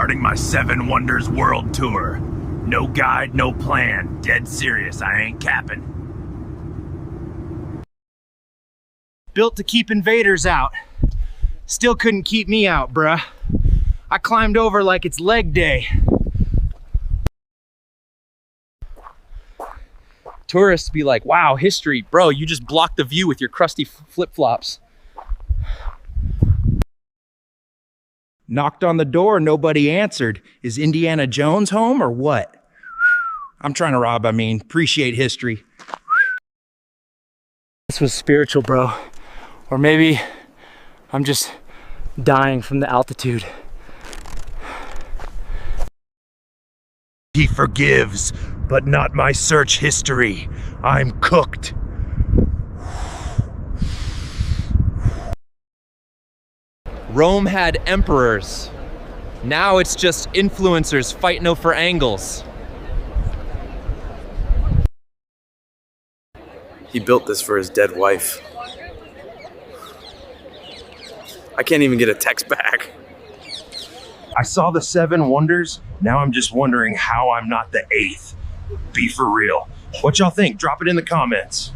starting my Seven Wonders World Tour. No guide, no plan. Dead serious, I ain't capping. Built to keep invaders out. Still couldn't keep me out, bruh. I climbed over like it's leg day. Tourists be like, wow, history. Bro, you just blocked the view with your crusty flip-flops. Knocked on the door, nobody answered. Is Indiana Jones home or what? I'm trying to rob, appreciate history. This was spiritual, bro. Or maybe I'm just dying from the altitude. He forgives, but not my search history. I'm cooked. Rome had emperors. Now it's just influencers fighting over angles. He built this for his dead wife. I can't even get a text back. I saw the 7 wonders. Now I'm just wondering how I'm not the 8th. Be for real. What y'all think? Drop it in the comments.